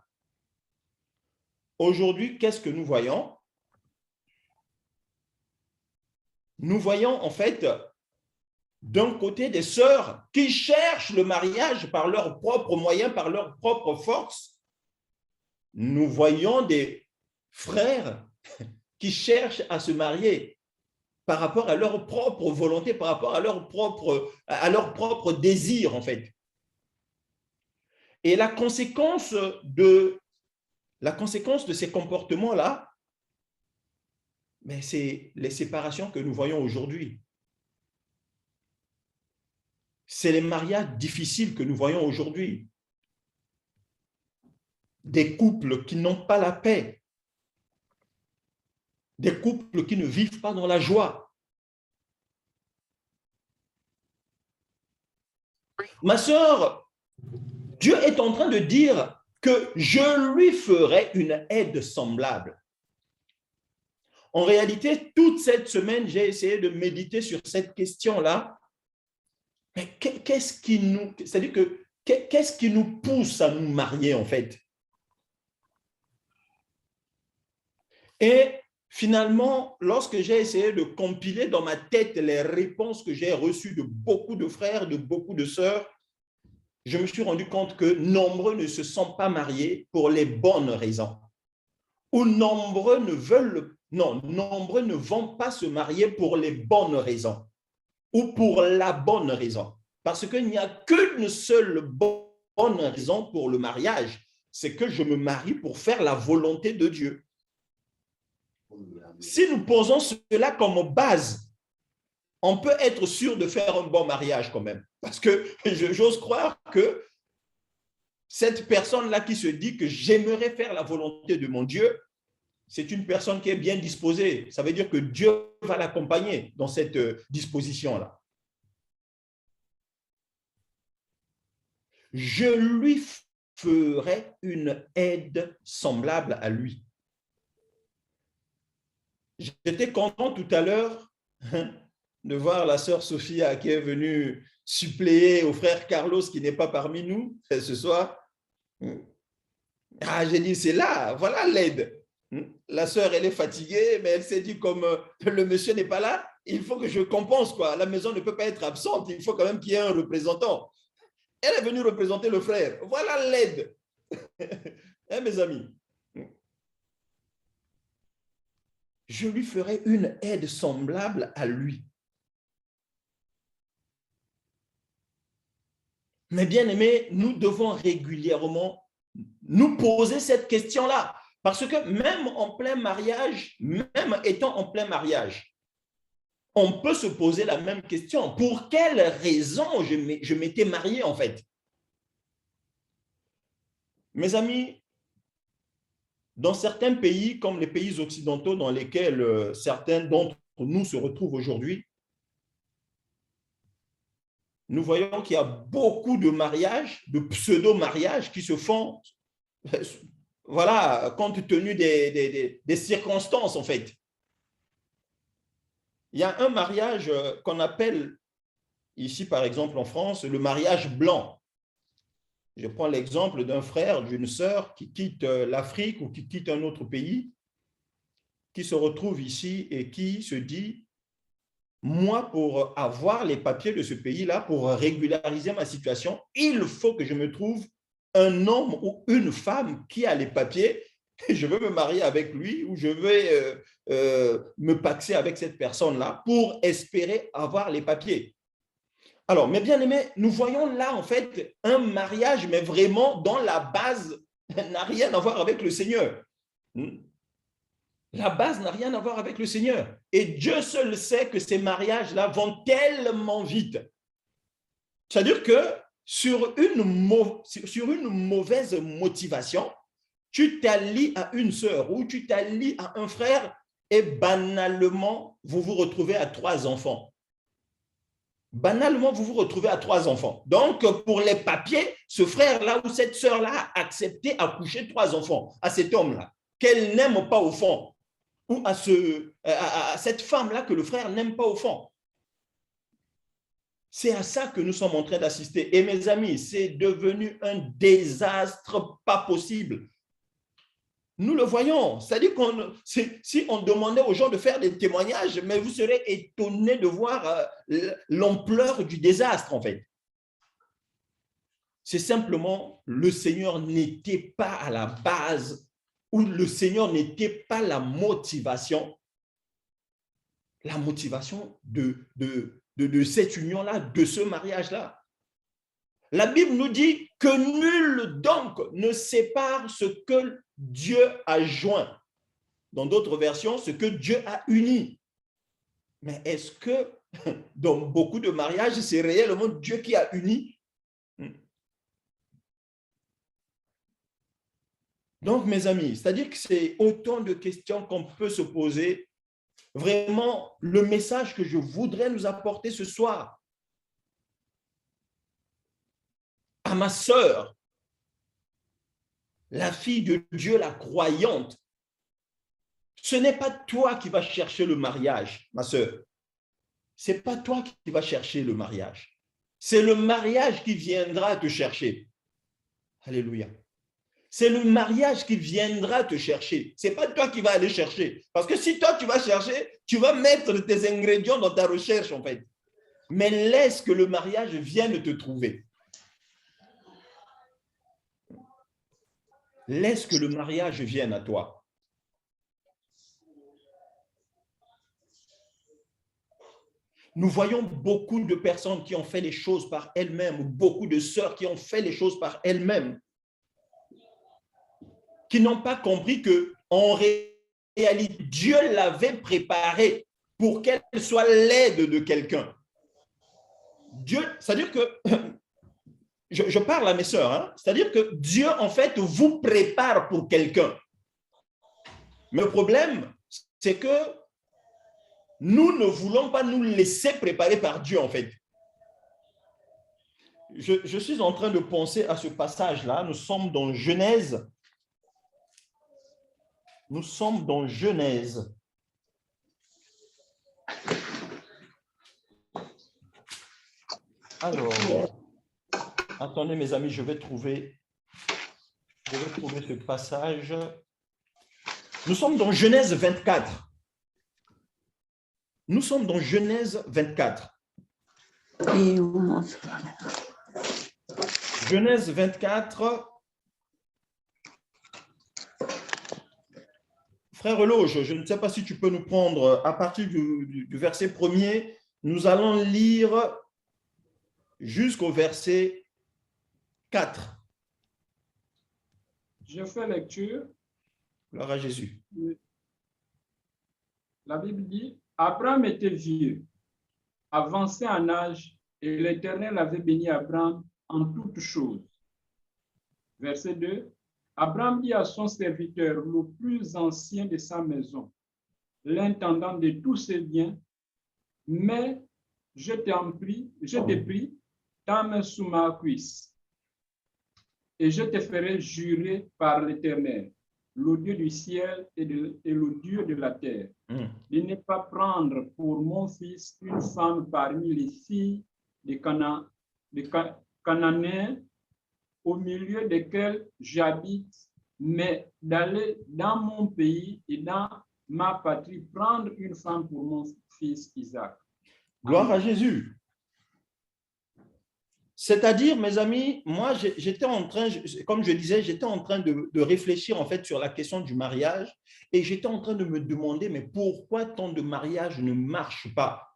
Aujourd'hui, qu'est-ce que nous voyons? Nous voyons en fait d'un côté des sœurs qui cherchent le mariage par leurs propres moyens, par leurs propres forces. Nous voyons des frères qui cherchent à se marier par rapport à leur propre volonté, par rapport à leur propre désir, en fait. Et la conséquence de ces comportements-là, c'est les séparations que nous voyons aujourd'hui. C'est les mariages difficiles que nous voyons aujourd'hui. Des couples qui n'ont pas la paix. Des couples qui ne vivent pas dans la joie. Ma sœur, Dieu est en train de dire que je lui ferai une aide semblable. En réalité, toute cette semaine, j'ai essayé de méditer sur cette question-là. Mais qu'est-ce qui nous pousse à nous marier, en fait? Et finalement, lorsque j'ai essayé de compiler dans ma tête les réponses que j'ai reçues de beaucoup de frères, de beaucoup de sœurs, je me suis rendu compte que nombreux ne se sont pas mariés pour les bonnes raisons. Ou nombreux ne vont pas se marier pour les bonnes raisons ou pour la bonne raison. Parce qu'il n'y a qu'une seule bonne raison pour le mariage, c'est que je me marie pour faire la volonté de Dieu. Si nous posons cela comme base, on peut être sûr de faire un bon mariage quand même. Parce que j'ose croire que cette personne-là qui se dit que j'aimerais faire la volonté de mon Dieu, c'est une personne qui est bien disposée. Ça veut dire que Dieu va l'accompagner dans cette disposition-là. Je lui ferai une aide semblable à lui. J'étais content tout à l'heure de voir la sœur Sophia qui est venue suppléer au frère Carlos qui n'est pas parmi nous ce soir. Ah, j'ai dit, c'est là, voilà l'aide. La sœur, elle est fatiguée, mais elle s'est dit, comme le monsieur n'est pas là, il faut que je compense, quoi. La maison ne peut pas être absente, il faut quand même qu'il y ait un représentant. Elle est venue représenter le frère. Voilà l'aide. Hein, mes amis? Je lui ferai une aide semblable à lui. Mais bien aimés, nous devons régulièrement nous poser cette question-là. Parce que même en plein mariage, même étant en plein mariage, on peut se poser la même question. Pour quelle raison je m'étais marié en fait? Mes amis, dans certains pays, comme les pays occidentaux dans lesquels certains d'entre nous se retrouvent aujourd'hui, nous voyons qu'il y a beaucoup de mariages, de pseudo-mariages qui se font, voilà, compte tenu des circonstances, en fait. Il y a un mariage qu'on appelle, ici, par exemple, en France, le mariage blanc. Je prends l'exemple d'un frère, d'une sœur qui quitte l'Afrique ou qui quitte un autre pays, qui se retrouve ici et qui se dit, moi, pour avoir les papiers de ce pays-là, pour régulariser ma situation, il faut que je me trouve un homme ou une femme qui a les papiers, je veux me marier avec lui ou je vais me paxer avec cette personne-là pour espérer avoir les papiers. Alors, mes bien-aimés, nous voyons là, en fait, un mariage, mais vraiment, dont la base n'a rien à voir avec le Seigneur. La base n'a rien à voir avec le Seigneur. Et Dieu seul sait que ces mariages-là vont tellement vite. C'est-à-dire que sur une mauvaise motivation, tu t'allies à une sœur ou tu t'allies à un frère et banalement, vous vous retrouvez à 3 enfants. Banalement, vous vous retrouvez à 3 enfants. Donc, pour les papiers, ce frère-là ou cette sœur-là a accepté d'accoucher 3 enfants à cet homme-là, qu'elle n'aime pas au fond, ou à cette femme-là que le frère n'aime pas au fond. C'est à ça que nous sommes en train d'assister. Et mes amis, c'est devenu un désastre pas possible. Nous le voyons. C'est-à-dire si on demandait aux gens de faire des témoignages, mais vous serez étonnés de voir l'ampleur du désastre, en fait. C'est simplement le Seigneur n'était pas à la base, ou le Seigneur n'était pas la motivation de cette union-là, de ce mariage-là. La Bible nous dit que nul donc ne sépare ce que Dieu a joint. Dans d'autres versions, ce que Dieu a uni. Mais est-ce que dans beaucoup de mariages, c'est réellement Dieu qui a uni? Donc, mes amis, c'est-à-dire que c'est autant de questions qu'on peut se poser. Vraiment, le message que je voudrais nous apporter ce soir à ma sœur, la fille de Dieu, la croyante, ce n'est pas toi qui vas chercher le mariage, ma sœur. Ce n'est pas toi qui vas chercher le mariage. C'est le mariage qui viendra te chercher. Alléluia. C'est le mariage qui viendra te chercher. Ce n'est pas toi qui vas aller chercher. Parce que si toi, tu vas chercher, tu vas mettre tes ingrédients dans ta recherche, en fait. Mais laisse que le mariage vienne te trouver. Laisse que le mariage vienne à toi. Nous voyons beaucoup de personnes qui ont fait les choses par elles-mêmes, beaucoup de sœurs qui ont fait les choses par elles-mêmes, qui n'ont pas compris qu'en réalité, Dieu l'avait préparée pour qu'elle soit l'aide de quelqu'un. Dieu, c'est-à-dire que, je parle à mes sœurs, hein, c'est-à-dire que Dieu, en fait, vous prépare pour quelqu'un. Mais le problème, c'est que nous ne voulons pas nous laisser préparer par Dieu, en fait. Je suis en train de penser à ce passage-là. Nous sommes dans Genèse. Nous sommes dans Genèse. Alors, attendez mes amis, je vais trouver ce passage. Nous sommes dans Genèse 24. Nous sommes dans Genèse 24. Genèse 24. Frère Eloge, je ne sais pas si tu peux nous prendre à partir du verset 1er. Nous allons lire jusqu'au verset 4. Je fais lecture. Gloire à Jésus. La Bible dit, Abraham était vieux, avancé en âge, et l'Éternel avait béni Abraham en toutes choses. Verset 2. Abraham dit à son serviteur, le plus ancien de sa maison, l'intendant de tous ses biens, mais je te prie ta main sous ma cuisse, et je te ferai jurer par l'Éternel, le Dieu du ciel et le Dieu de la terre, de ne pas prendre pour mon fils une femme parmi les filles des Cananéens, au milieu desquels j'habite, mais d'aller dans mon pays et dans ma patrie prendre une femme pour mon fils Isaac. Gloire à Jésus. C'est-à-dire, mes amis, moi, j'étais en train, comme je disais, j'étais en train de réfléchir en fait sur la question du mariage et j'étais en train de me demander, mais pourquoi tant de mariages ne marchent pas?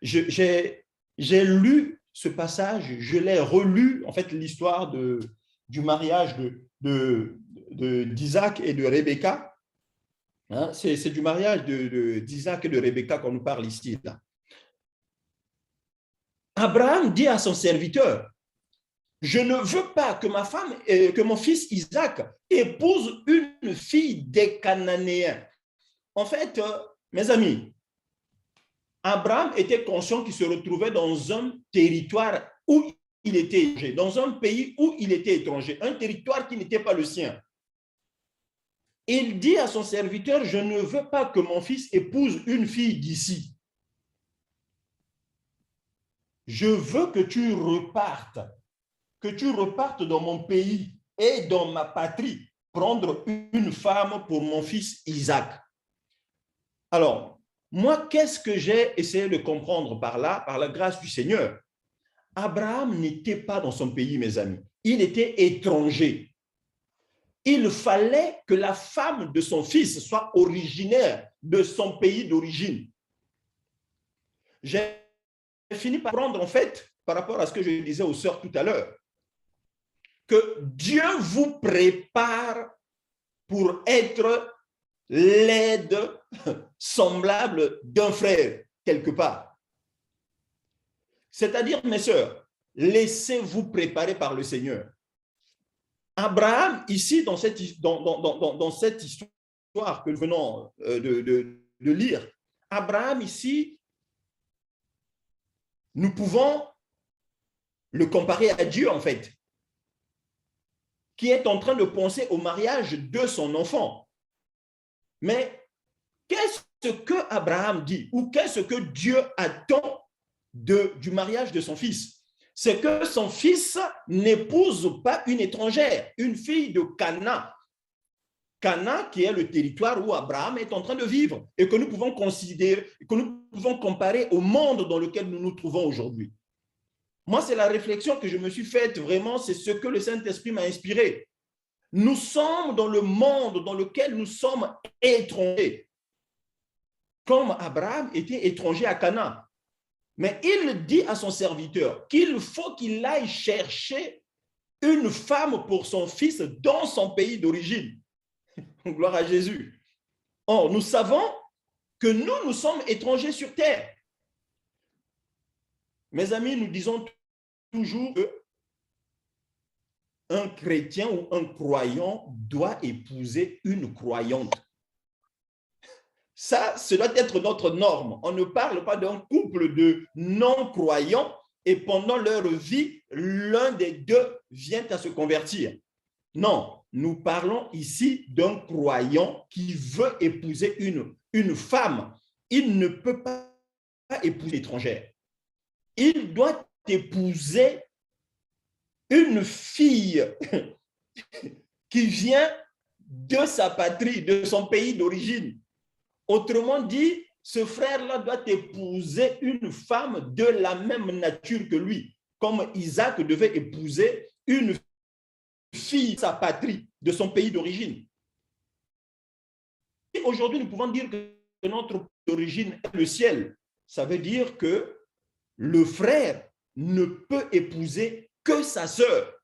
J'ai lu ce passage, je l'ai relu, en fait, l'histoire du mariage d'Isaac et de Rebecca. Hein, c'est du mariage d'Isaac et de Rebecca qu'on nous parle ici. Là. Abraham dit à son serviteur, je ne veux pas que ma femme, que mon fils Isaac épouse une fille des Cananéens. En fait, mes amis, Abraham était conscient qu'il se retrouvait dans un territoire où il était étranger, dans un pays où il était étranger, un territoire qui n'était pas le sien. Il dit à son serviteur, je ne veux pas que mon fils épouse une fille d'ici. Je veux que tu repartes dans mon pays et dans ma patrie, prendre une femme pour mon fils Isaac. Alors, moi, qu'est-ce que j'ai essayé de comprendre par là, par la grâce du Seigneur? Abraham n'était pas dans son pays, mes amis. Il était étranger. Il fallait que la femme de son fils soit originaire de son pays d'origine. J'ai fini par prendre, en fait, par rapport à ce que je disais aux sœurs tout à l'heure, que Dieu vous prépare pour être l'aide semblable d'un frère, quelque part. C'est-à-dire, mes sœurs, laissez-vous préparer par le Seigneur. Abraham, ici, dans cette histoire que nous venons de lire, Abraham, ici, nous pouvons le comparer à Dieu, en fait, qui est en train de penser au mariage de son enfant. Mais qu'est-ce que Abraham dit ou qu'est-ce que Dieu attend du mariage de son fils? C'est que son fils n'épouse pas une étrangère, une fille de Canaan. Canaan qui est le territoire où Abraham est en train de vivre et que nous pouvons considérer, que nous pouvons comparer au monde dans lequel nous nous trouvons aujourd'hui. Moi, c'est la réflexion que je me suis faite vraiment, c'est ce que le Saint-Esprit m'a inspiré. Nous sommes dans le monde dans lequel nous sommes étrangers, comme Abraham était étranger à Canaan. Mais il dit à son serviteur qu'il faut qu'il aille chercher une femme pour son fils dans son pays d'origine. Gloire à Jésus. Or, nous savons que nous sommes étrangers sur terre. Mes amis, nous disons toujours qu'un chrétien ou un croyant doit épouser une croyante. Ça doit être notre norme. On ne parle pas d'un couple de non-croyants et pendant leur vie, l'un des deux vient à se convertir. Non, nous parlons ici d'un croyant qui veut épouser une femme. Il ne peut pas épouser étrangère. Il doit épouser une fille qui vient de sa patrie, de son pays d'origine. Autrement dit, ce frère-là doit épouser une femme de la même nature que lui, comme Isaac devait épouser une fille de sa patrie, de son pays d'origine. Aujourd'hui, nous pouvons dire que notre origine est le ciel. Ça veut dire que le frère ne peut épouser que sa sœur,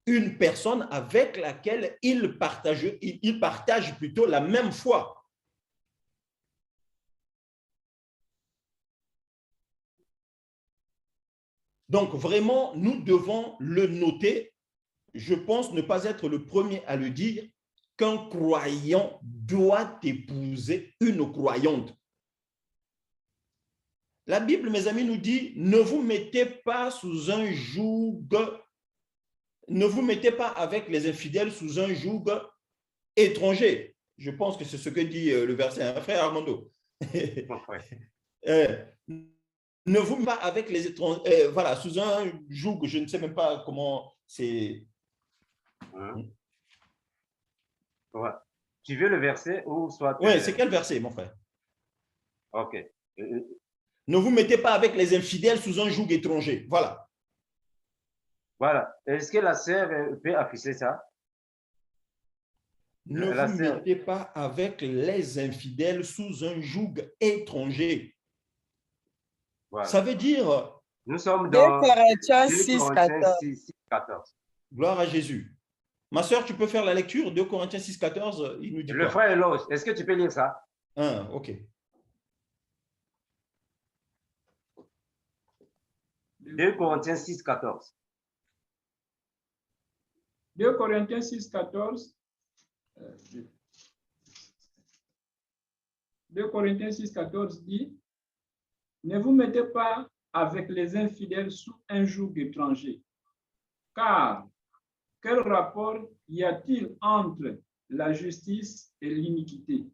une personne avec laquelle il partage plutôt la même foi. Donc, vraiment, nous devons le noter. Je pense ne pas être le premier à le dire, qu'un croyant doit épouser une croyante. La Bible, mes amis, nous dit, ne vous mettez pas sous un joug, ne vous mettez pas avec les infidèles sous un joug étranger. Je pense que c'est ce que dit le verset, hein, frère Armando. Ne vous mettez pas avec les étrangers, voilà, sous un joug, je ne sais même pas comment c'est. Ouais. Tu veux le verset ou soit… Oui, c'est quel verset, mon frère? Ok. Ne vous mettez pas avec les infidèles sous un joug étranger. Voilà. Voilà. Est-ce que la sœur peut afficher ça? Ne vous mettez pas avec les infidèles sous un joug étranger. Voilà. Ça veut dire… Nous sommes 2 dans Corinthiens 2 6, Corinthiens 14. 6, 14. Gloire à Jésus. Ma soeur, tu peux faire la lecture, 2 Corinthiens 6, 14, il nous dit Le quoi? frère Eloge, est-ce que tu peux lire ça? Ok. 2 Corinthiens 6, 14. 2 Corinthiens 6, 14. 2 Corinthiens 6, 14 dit, ne vous mettez pas avec les infidèles sous un joug étranger, car quel rapport y a-t-il entre la justice et l'iniquité?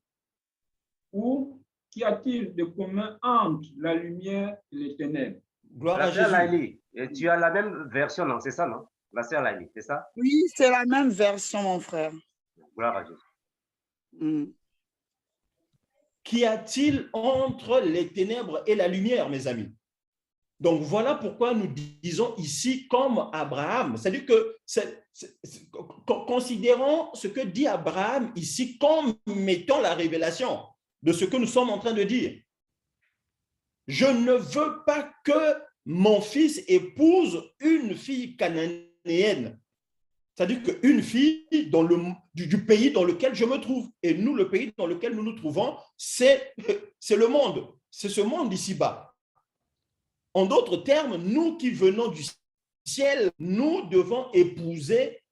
Ou qu'y a-t-il de commun entre la lumière et les ténèbres? Gloire à La sœur Jésus. Laïli, tu as la même version, non? C'est ça, non? La sœur Laïli, c'est ça? Oui, c'est la même version, mon frère. Gloire à Jésus. Qu'y a-t-il entre les ténèbres et la lumière, mes amis? Donc, voilà pourquoi nous disons ici comme Abraham. C'est-à-dire que considérons ce que dit Abraham ici comme mettant la révélation de ce que nous sommes en train de dire. Je ne veux pas que mon fils épouse une fille cananéenne. C'est-à-dire qu'une fille du pays dans lequel je me trouve. Et nous, le pays dans lequel nous nous trouvons, c'est le monde. C'est ce monde ici-bas. En d'autres termes, nous qui venons du ciel, nous devons épouser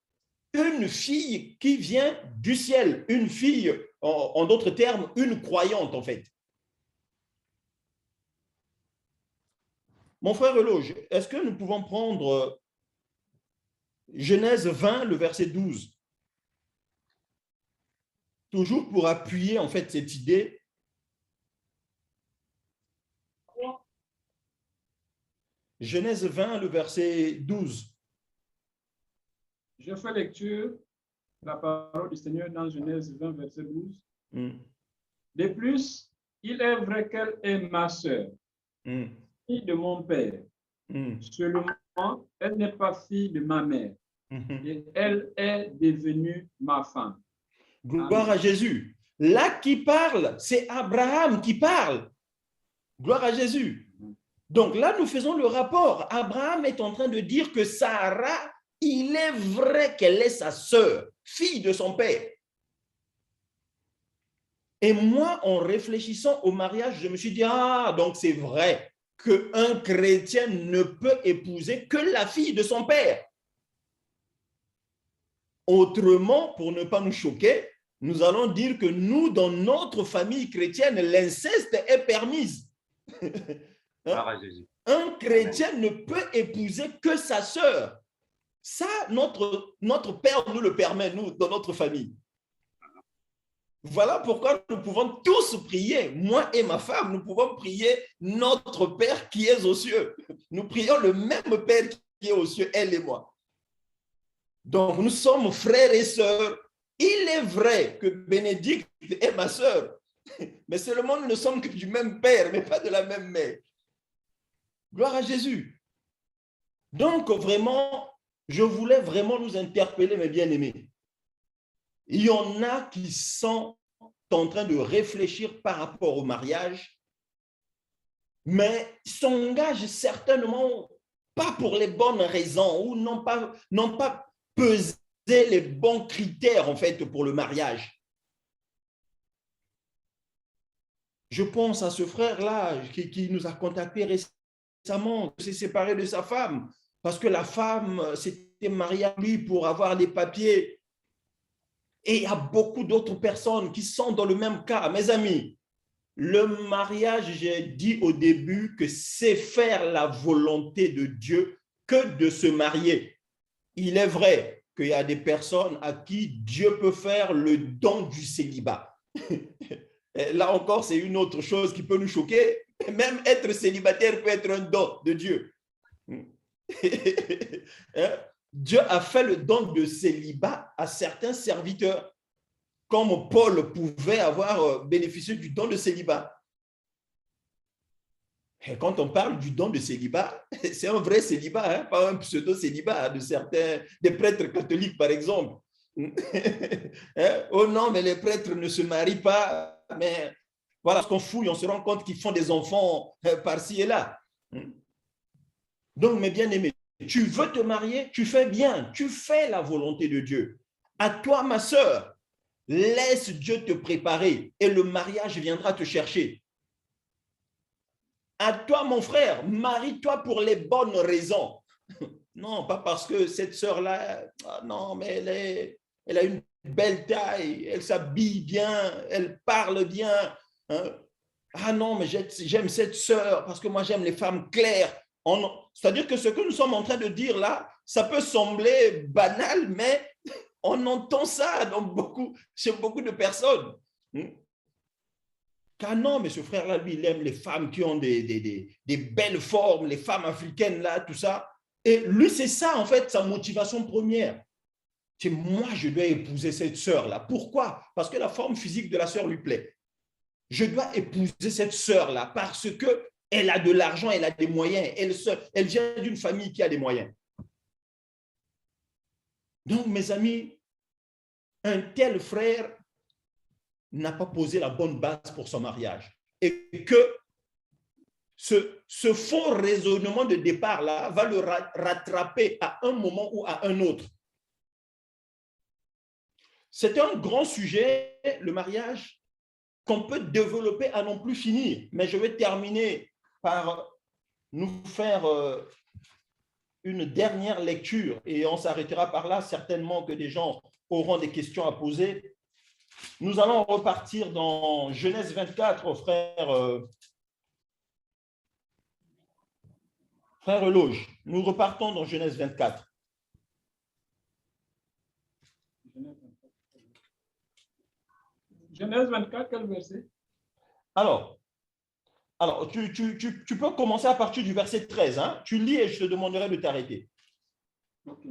une fille qui vient du ciel. Une fille, en d'autres termes, une croyante en fait. Mon frère Eloge, est-ce que nous pouvons prendre Genèse 20, le verset 12? Toujours pour appuyer en fait cette idée. Genèse 20, le verset 12. Je fais lecture la parole du Seigneur dans Genèse 20, verset 12. De plus, il est vrai qu'elle est ma sœur, fille de mon père. Seulement, elle n'est pas fille de ma mère. Et elle est devenue ma femme. Gloire à Jésus. Là qui parle, c'est Abraham qui parle. Gloire à Jésus. Donc là, nous faisons le rapport. Abraham est en train de dire que Sarah, il est vrai qu'elle est sa sœur, fille de son père. Et moi, en réfléchissant au mariage, je me suis dit, ah, donc c'est vrai qu'un chrétien ne peut épouser que la fille de son père. Autrement, pour ne pas nous choquer, nous allons dire que nous, dans notre famille chrétienne, l'inceste est permise. Un chrétien ne peut épouser que sa sœur. Ça, notre père nous le permet, nous, dans notre famille. Voilà pourquoi nous pouvons tous prier. Moi et ma femme, nous pouvons prier notre Père qui est aux cieux. Nous prions le même Père qui est aux cieux, elle et moi. Donc, nous sommes frères et sœurs. Il est vrai que Bénédicte est ma sœur, mais seulement nous ne sommes que du même père, mais pas de la même mère. Gloire à Jésus. Donc, vraiment, je voulais vraiment nous interpeller, mes bien-aimés. Il y en a qui sont en train de réfléchir par rapport au mariage, mais s'engagent certainement pas pour les bonnes raisons ou n'ont pas pesé les bons critères en fait pour le mariage. Je pense à ce frère-là qui nous a contacté récemment, qui s'est séparé de sa femme parce que la femme s'était mariée à lui pour avoir des papiers. Et il y a beaucoup d'autres personnes qui sont dans le même cas. Mes amis, Le mariage, j'ai dit au début que c'est faire la volonté de Dieu que de se marier. Il est vrai qu'il y a des personnes à qui Dieu peut faire le don du célibat. Là encore, c'est une autre chose qui peut nous choquer. Même être célibataire peut être un don de Dieu. Dieu a fait le don de célibat à certains serviteurs, comme Paul pouvait avoir bénéficié du don de célibat. Et quand on parle du don de célibat, c'est un vrai célibat, hein, pas un pseudo-célibat de certains, des prêtres catholiques, par exemple. Oh non, mais les prêtres ne se marient pas, mais voilà, ce qu'on fouille, on se rend compte qu'ils font des enfants par-ci et là. Donc, mes bien-aimés, tu veux te marier, tu fais bien, tu fais la volonté de Dieu. À toi, ma sœur, laisse Dieu te préparer et le mariage viendra te chercher. À toi, mon frère, marie-toi pour les bonnes raisons. Non, pas parce que cette sœur-là, non, mais elle a une belle taille, elle s'habille bien, elle parle bien. Hein? Ah non, mais j'aime cette sœur parce que moi, j'aime les femmes claires. C'est-à-dire que ce que nous sommes en train de dire là, ça peut sembler banal, mais on entend ça chez beaucoup de personnes. Car non, mais ce frère-là, lui, il aime les femmes qui ont des belles formes, les femmes africaines, là, tout ça. Et lui, c'est ça, en fait, sa motivation première. C'est moi, je dois épouser cette sœur-là. Pourquoi? Parce que la forme physique de la sœur lui plaît. Je dois épouser cette sœur-là parce qu'elle a de l'argent, elle a des moyens. Elle vient d'une famille qui a des moyens. Donc, mes amis, un tel frère n'a pas posé la bonne base pour son mariage. Et que ce faux raisonnement de départ-là va le rattraper à un moment ou à un autre. C'est un grand sujet, le mariage, qu'on peut développer à non plus finir. Mais je vais terminer par nous faire une dernière lecture et on s'arrêtera par là. Certainement que des gens auront des questions à poser. Nous allons repartir dans Genèse 24, frère Eloge. Nous repartons dans Genèse 24. Genèse 24, quel verset? Alors tu peux commencer à partir du verset 13. Hein? Tu lis et je te demanderai de t'arrêter. Ok.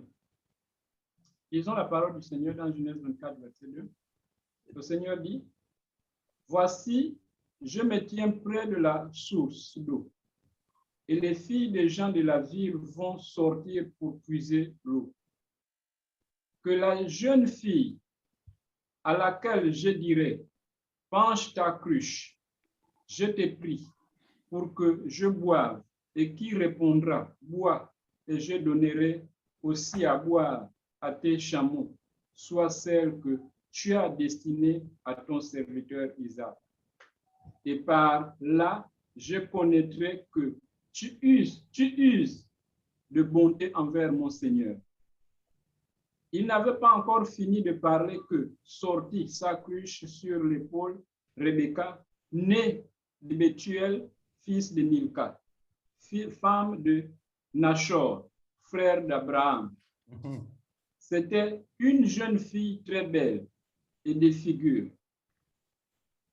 Lisons la parole du Seigneur dans Genèse 24, verset 2. Le Seigneur dit, « Voici, je me tiens près de la source d'eau, et les filles des gens de la ville vont sortir pour puiser l'eau. Que la jeune fille à laquelle je dirai, penche ta cruche, je te prie, pour que je boive, et qui répondra, bois, et je donnerai aussi à boire à tes chameaux, soit celle que tu as destinée à ton serviteur Isaac. Et par là, je connaîtrai que tu uses de bonté envers mon Seigneur. » Il n'avait pas encore fini de parler que sortit sa cruche sur l'épaule Rebecca, née de Bethuel, fils de Milca, femme de Nachor, frère d'Abraham. C'était une jeune fille très belle et de figure.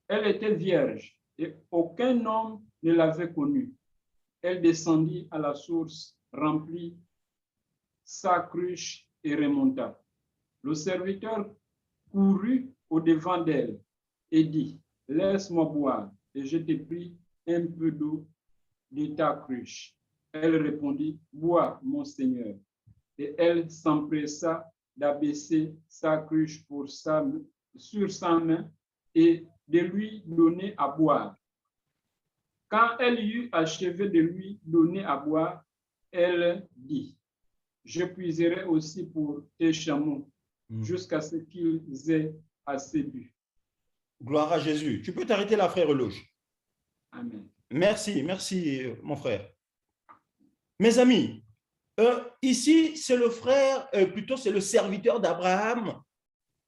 Elle était vierge et aucun homme ne l'avait connue. Elle descendit à la source, remplit sa cruche et remonta. Le serviteur courut au-devant d'elle et dit, « Laisse-moi boire, et je te prie un peu d'eau de ta cruche. » Elle répondit, « Bois, mon Seigneur. » Et elle s'empressa d'abaisser sa cruche sur sa main et de lui donner à boire. Quand elle eut achevé de lui donner à boire, elle dit, « Je puiserai aussi pour tes chameaux jusqu'à ce qu'ils aient assez bu. » Gloire à Jésus. Tu peux t'arrêter là, frère Eloge. Amen. Merci, mon frère. Mes amis, ici, c'est le frère, plutôt c'est le serviteur d'Abraham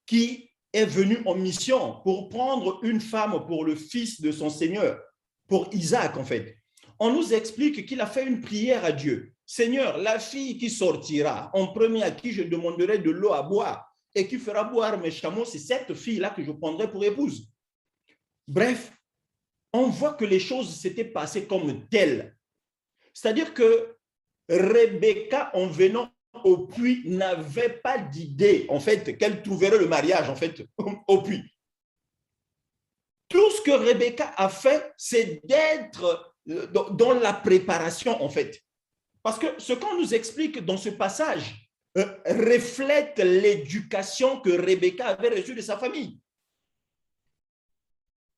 qui est venu en mission pour prendre une femme pour le fils de son Seigneur, pour Isaac en fait. On nous explique qu'il a fait une prière à Dieu. Seigneur, la fille qui sortira en premier à qui je demanderai de l'eau à boire et qui fera boire mes chameaux, c'est cette fille-là que je prendrai pour épouse. Bref, on voit que les choses s'étaient passées comme telles. C'est-à-dire que Rebecca, en venant au puits, n'avait pas d'idée, en fait, qu'elle trouverait le mariage, en fait, au puits. Tout ce que Rebecca a fait, c'est d'être dans la préparation, en fait. Parce que ce qu'on nous explique dans ce passage reflète l'éducation que Rebecca avait reçue de sa famille.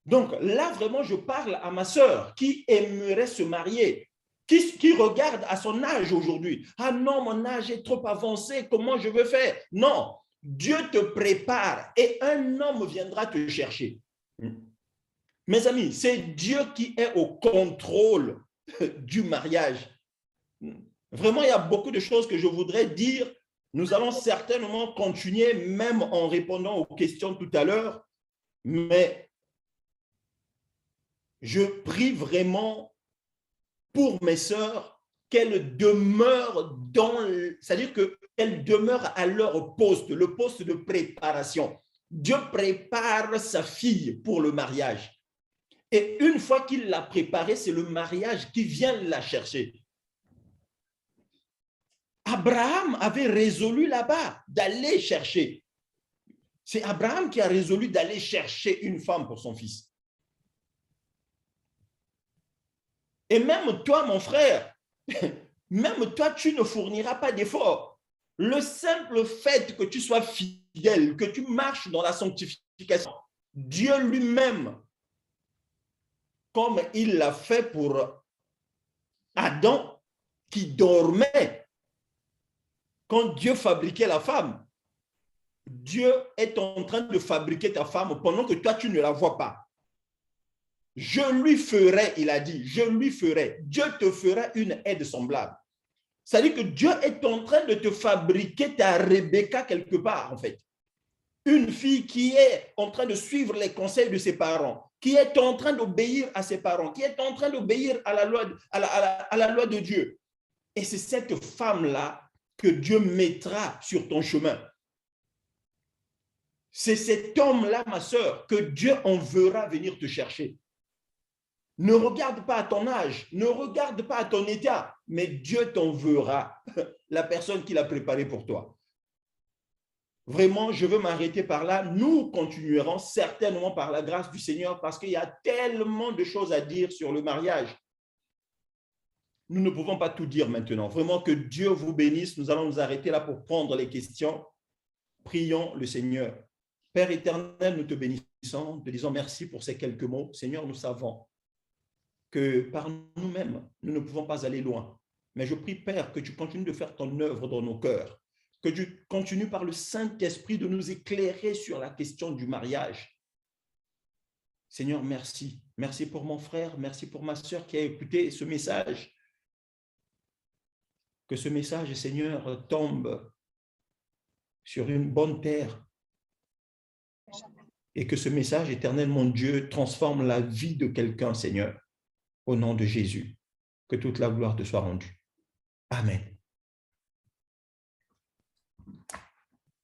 Donc là, vraiment, je parle à ma sœur qui aimerait se marier, qui regarde à son âge aujourd'hui. Ah non, mon âge est trop avancé, comment je veux faire? Non, Dieu te prépare et un homme viendra te chercher. Mes amis, c'est Dieu qui est au contrôle du mariage. Vraiment, il y a beaucoup de choses que je voudrais dire. Nous allons certainement continuer, même en répondant aux questions tout à l'heure, mais je prie vraiment pour mes sœurs qu'elles demeurent c'est-à-dire qu'elles demeurent à leur poste, le poste de préparation. Dieu prépare sa fille pour le mariage. Et une fois qu'il l'a préparée, c'est le mariage qui vient la chercher. Abraham avait résolu là-bas d'aller chercher. C'est Abraham qui a résolu d'aller chercher une femme pour son fils. Et même toi, mon frère, même toi, tu ne fourniras pas d'efforts. Le simple fait que tu sois fidèle, que tu marches dans la sanctification, Dieu lui-même, comme il l'a fait pour Adam, qui dormait quand Dieu fabriquait la femme, Dieu est en train de fabriquer ta femme pendant que toi, tu ne la vois pas. Je lui ferai, il a dit, je lui ferai. Dieu te fera une aide semblable. C'est-à-dire que Dieu est en train de te fabriquer ta Rebecca quelque part, en fait. Une fille qui est en train de suivre les conseils de ses parents, qui est en train d'obéir à ses parents, qui est en train d'obéir à la loi de Dieu. Et c'est cette femme-là que Dieu mettra sur ton chemin. C'est cet homme-là, ma sœur, que Dieu enverra venir te chercher. Ne regarde pas à ton âge, ne regarde pas à ton état, mais Dieu t'enverra la personne qu'il a préparée pour toi. Vraiment, je veux m'arrêter par là. Nous continuerons certainement par la grâce du Seigneur parce qu'il y a tellement de choses à dire sur le mariage. Nous ne pouvons pas tout dire maintenant. Vraiment, que Dieu vous bénisse. Nous allons nous arrêter là pour prendre les questions. Prions le Seigneur. Père éternel, nous te bénissons, te disons merci pour ces quelques mots. Seigneur, nous savons que par nous-mêmes, nous ne pouvons pas aller loin. Mais je prie, Père, que tu continues de faire ton œuvre dans nos cœurs, que tu continues par le Saint-Esprit de nous éclairer sur la question du mariage. Seigneur, merci. Merci pour mon frère, merci pour ma sœur qui a écouté ce message. Que ce message, Seigneur, tombe sur une bonne terre et que ce message, éternel, mon Dieu, transforme la vie de quelqu'un, Seigneur. Au nom de Jésus, que toute la gloire te soit rendue. Amen.